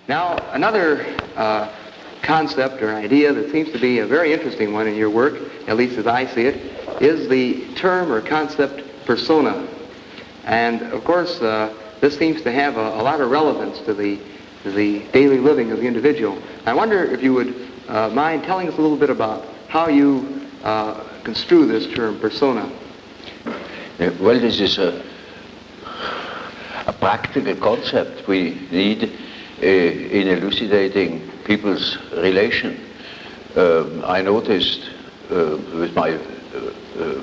Now, another concept or idea that seems to be a very interesting one in your work, at least as I see it, is the term or concept persona. And of course, this seems to have a lot of relevance to the daily living of the individual. I wonder if you would mind telling us a little bit about how you construe this term persona. Well, this is a practical concept we need in elucidating people's relation. I noticed with my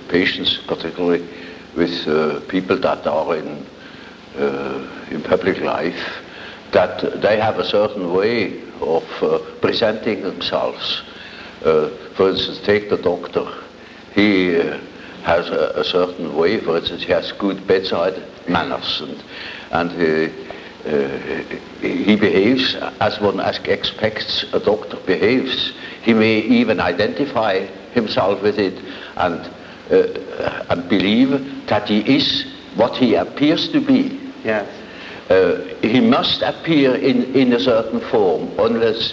patients, particularly with people that are in public life, that they have a certain way of presenting themselves. For instance, take the doctor. He has a certain way. For instance, he has good bedside manners, and he behaves as one expects a doctor behaves. He may even identify himself with it and believe that he is what he appears to be. Yes. He must appear in a certain form, unless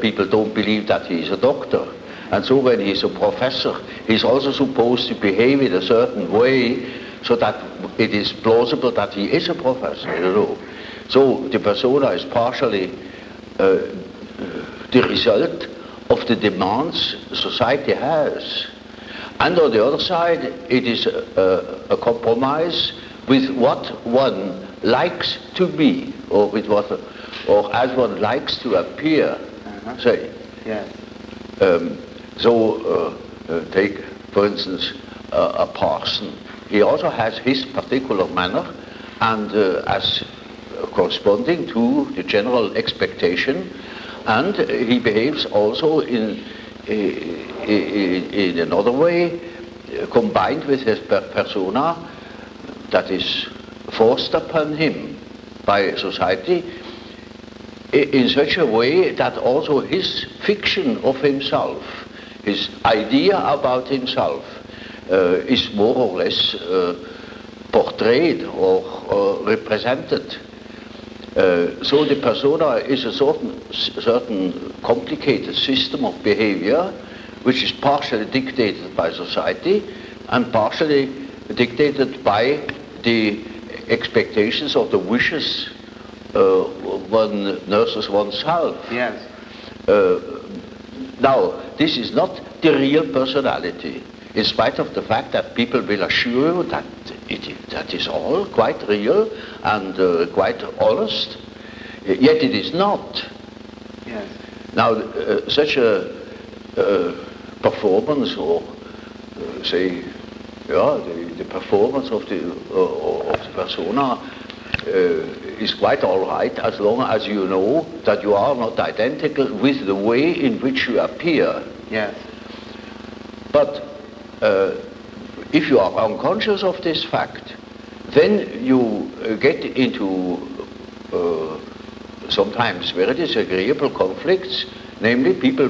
people don't believe that he is a doctor. And so when he is a professor, he's also supposed to behave in a certain way so that it is plausible that he is a professor, you know. So the persona is partially the result of the demands society has. And on the other side, it is a compromise with what one likes to be, or with what, or as one likes to appear. Say. Yes. Take, for instance, a parson. He also has his particular manner, and as corresponding to the general expectation, and he behaves also in another way, combined with his persona that is forced upon him by society, in such a way that also his fiction of himself, his idea about himself, is more or less portrayed or represented. So the persona is a certain complicated system of behavior which is partially dictated by society and partially dictated by the expectations or the wishes one nurses oneself. Yes. Now, this is not the real personality, in spite of the fact that people will assure you that that is all quite real and quite honest, yet it is not. Yes. Now, such a performance, or say, the performance of the persona is quite all right, as long as you know that you are not identical with the way in which you appear. Yes. But if you are unconscious of this fact, then you get into sometimes very disagreeable conflicts. Namely, people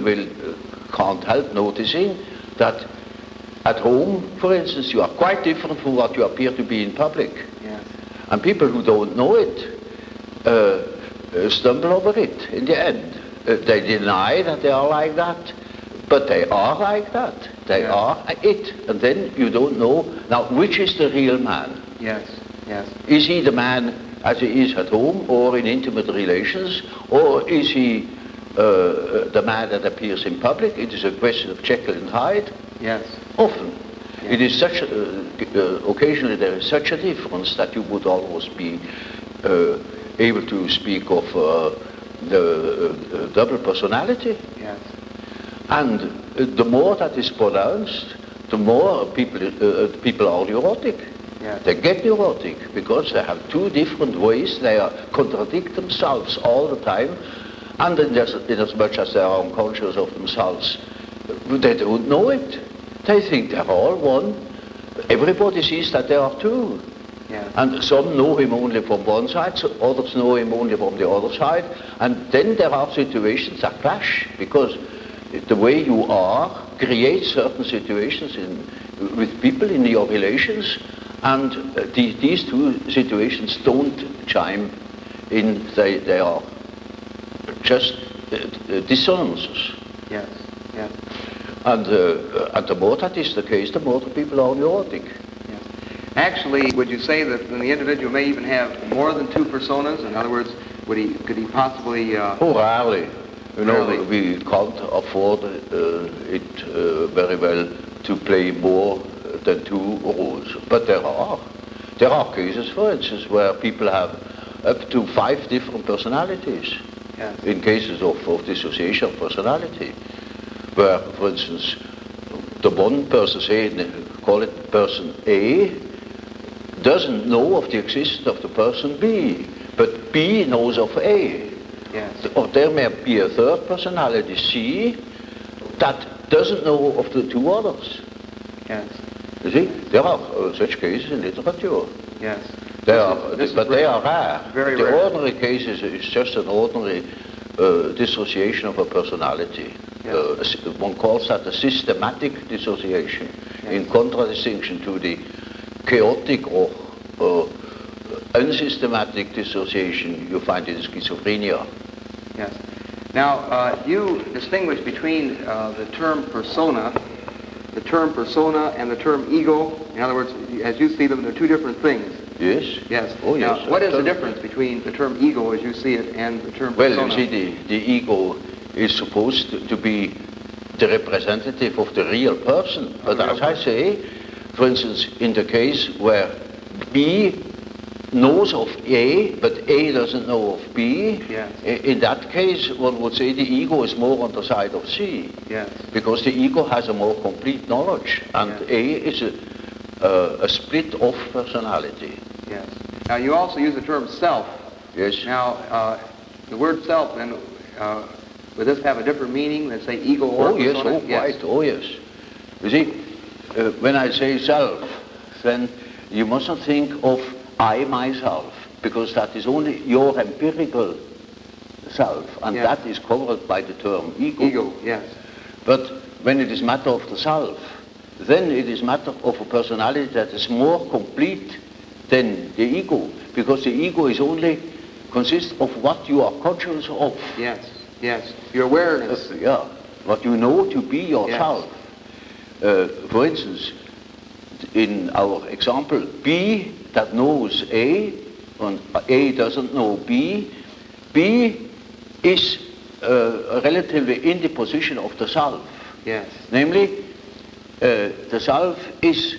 can't help noticing that at home, for instance, you are quite different from what you appear to be in public. Yes. And people who don't know it stumble over it in the end. They deny that they are like that, but they are like that. They are it. And then you don't know, now, which is the real man? Yes, yes. Is he the man as he is at home or in intimate relations, or is he the man that appears in public? It is a question of Jekyll and Hyde. Yes. Often. Yes. It is such, occasionally there is such a difference that you would almost be able to speak of the double personality. Yes. And the more that is pronounced, the more people are neurotic. Yes. They get neurotic because they have two different ways. They contradict themselves all the time, and in as much as they are unconscious of themselves, they don't know it. They think they're all one. Everybody sees that they are two. Yes. And some know him only from one side, so others know him only from the other side. And then there are situations that clash, because the way you are creates certain situations with people in your relations, and these two situations don't chime in. They are just dissonances. Yes. Yes. And the more that is the case, the more the people are neurotic. Yes. Actually, would you say that the individual may even have more than two personas? In other words, could he possibly... Oh, rarely. You know, rarely. we can't afford it very well to play more than two roles. But there are cases, for instance, where people have up to 5 different personalities. Yes. In cases of dissociation of personality, where, for instance, the one person, say, call it person A, doesn't know of the existence of the person B, but B knows of A. Yes. Or there may be a third personality, C, that doesn't know of the two others. Yes. You see, there are such cases in literature. Yes. They rare. are rare. Very the rare. ordinary case is just an ordinary dissociation of a personality. Yes. One calls that a systematic dissociation, Yes. in contradistinction to the chaotic or unsystematic dissociation you find in schizophrenia. Yes. Now, you distinguish between the term persona and the term ego. In other words, as you see them, they're two different things. Yes? Yes. Oh, yes. Now, what is the difference between the term ego, as you see it, and the term Well, persona? you see, the ego is supposed to be the representative of the real person. But as I say, for instance, in the case where B knows of A, but A doesn't know of B, Yes. in that case, one would say the ego is more on the side of C. Yes. Because the ego has a more complete knowledge, and Yes. A is a split-off personality. Yes. Now, you also use the term self. Yes. Now, the word self, then, would this have a different meaning than, say, ego or Oh, yes, persona? oh, quite, oh, yes. You see, when I say self, then you mustn't think of I myself, because that is only your empirical self, and Yes. that is covered by the term ego. Ego, yes. But when it is matter of the self, then it is matter of a personality that is more complete than the ego, because the ego is only consists of what you are conscious of. Yes, yes. Your awareness. Yeah, what you know to be yourself. For instance, in our example, B that knows A, and A doesn't know B, B is relatively in the position of the self. Yes. Namely, the self is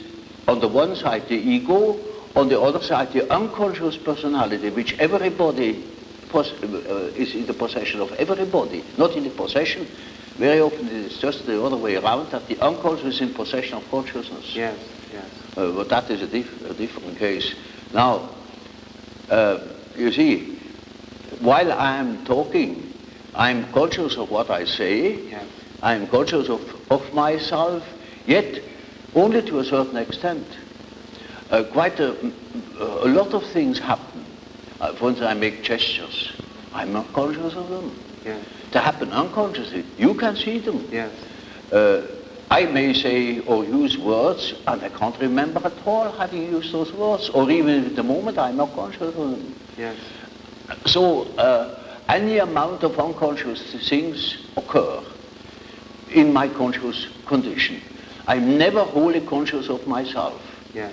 on the one side the ego, on the other side the unconscious personality, which everybody is in the possession of everybody, not in the possession. Very often it is just the other way around, that the unconscious is in possession of consciousness. Yes, yes. But that is a different case. Now, you see, while I am talking, I am conscious of what I say, Yes. I am conscious of myself, yet only to a certain extent. Quite a lot of things happen. For instance, I make gestures. I'm not conscious of them. Yes. They happen unconsciously. You can see them. Yes. I may say or use words, and I can't remember at all having used those words, or even at the moment I'm not conscious of them. Yes. So any amount of unconscious things occur in my conscious condition. I'm never wholly conscious of myself. Yes.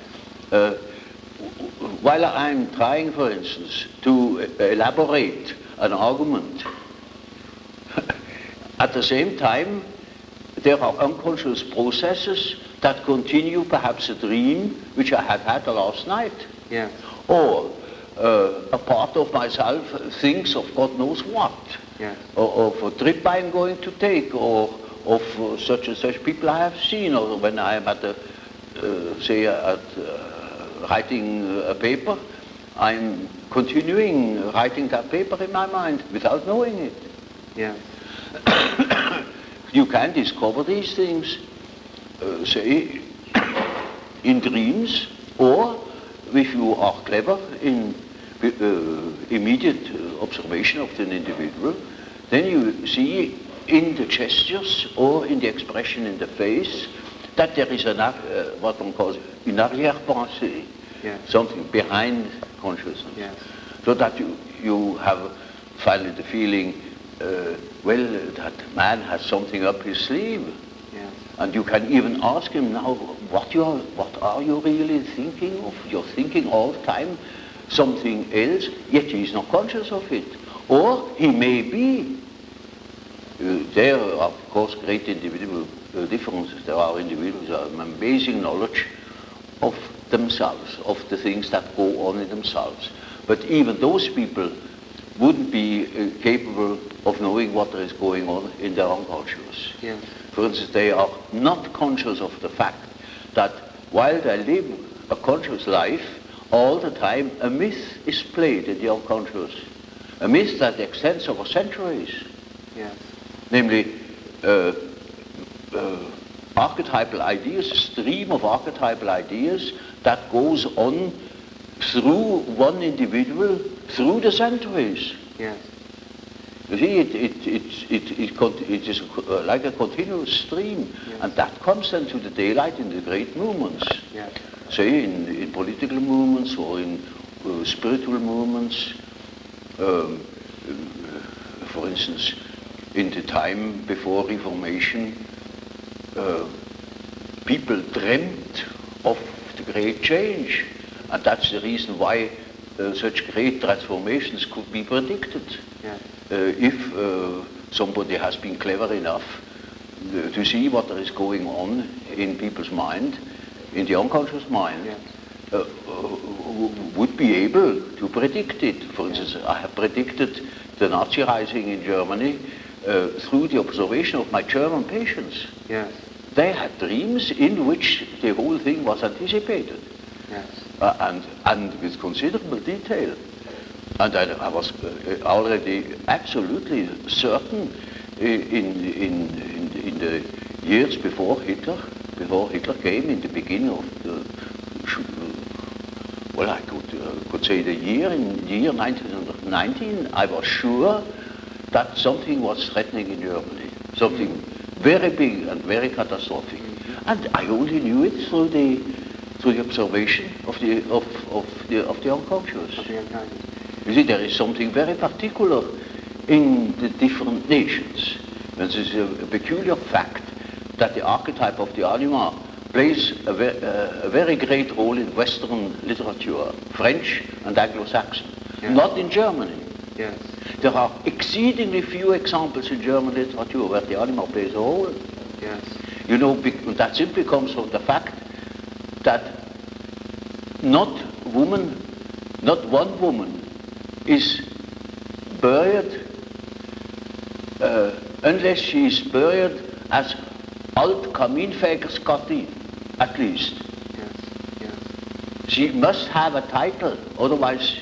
While I'm trying, for instance, to elaborate an argument, at the same time, there are unconscious processes that continue, perhaps a dream which I had last night. Yes. Or a part of myself thinks of God knows what. Yes. Or of a trip I'm going to take, or of such and such people I have seen, or when I am at writing a paper, I'm continuing writing that paper in my mind without knowing it. Yes. You can discover these things, say, in dreams, or if you are clever in immediate observation of an individual, then you see in the gestures or in the expression in the face that there is what one calls une arrière-pensée, Yes. something behind consciousness. Yes. So that you have finally the feeling well, that man has something up his sleeve. Yes. And you can even ask him now, what are you really thinking of? You're thinking all the time something else, yet he's not conscious of it. Or he may be. There are, of course, great individual differences. There are individuals who have amazing knowledge of themselves, of the things that go on in themselves. But even those people wouldn't be capable of knowing what is going on in their unconscious. Yes. For instance, they are not conscious of the fact that while they live a conscious life, all the time a myth is played in the unconscious. A myth that extends over centuries. Yes. Namely, archetypal ideas, a stream of archetypal ideas that goes on through one individual, through the centuries. Yes. You see, it is like a continuous stream, yes. and that comes then to the daylight in the great movements. Yes. Say in political movements or in spiritual movements. For instance, in the time before Reformation, people dreamt of the great change, and that's the reason why such great transformations could be predicted. Yes. If somebody has been clever enough to see what there is going on in people's mind, in the unconscious mind, yes. Would be able to predict it. For instance, I have predicted the Nazi rising in Germany through the observation of my German patients. Yes. They had dreams in which the whole thing was anticipated. Yes. And with considerable detail. And I was already absolutely certain in the years before Hitler came, in the beginning of the, well, I could say the year 1919, I was sure that something was threatening in Germany, something very big and very catastrophic. And I only knew it through the observation of the unconscious. Of the unconscious. You see, there is something very particular in the different nations. This is a peculiar fact that the archetype of the anima plays a very great role in Western literature, French and Anglo-Saxon, yes. not in Germany. Yes. There are exceedingly few examples in German literature where the anima plays a role. Yes. You know, that simply comes from the fact that not one woman is buried unless she is buried as Alt-Kaminfegersgattin, at least. Yes. Yes. She must have a title, otherwise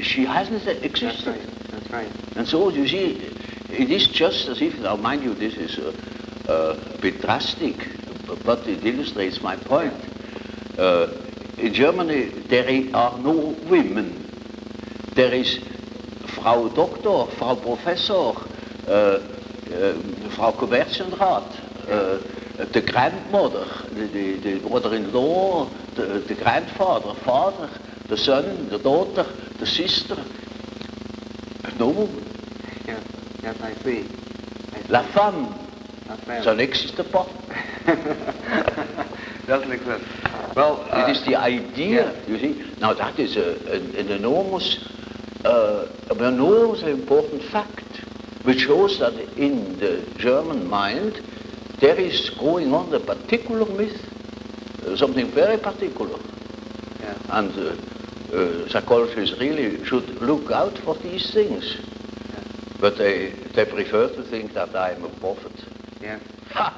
she hasn't existed. That's right. That's right. And so, you see, it is just as if, now mind you, this is a bit drastic, but it illustrates my point. In Germany, there are no women. There is Frau Doktor, Frau Professor, Frau Kommerzienrat, the grandmother, the mother-in-law, the grandfather, father, the son, the daughter, the sister. No woman. Yes. Yes, I see. La femme, La femme. ça n'existe pas. Doesn't exist. Well, it is the idea, yeah. you see. Now that is an enormous important fact, which shows that in the German mind there is going on a particular myth, something very particular. Yeah. And psychologists really should look out for these things. Yeah. But they prefer to think that I am a prophet. Yeah. Ha!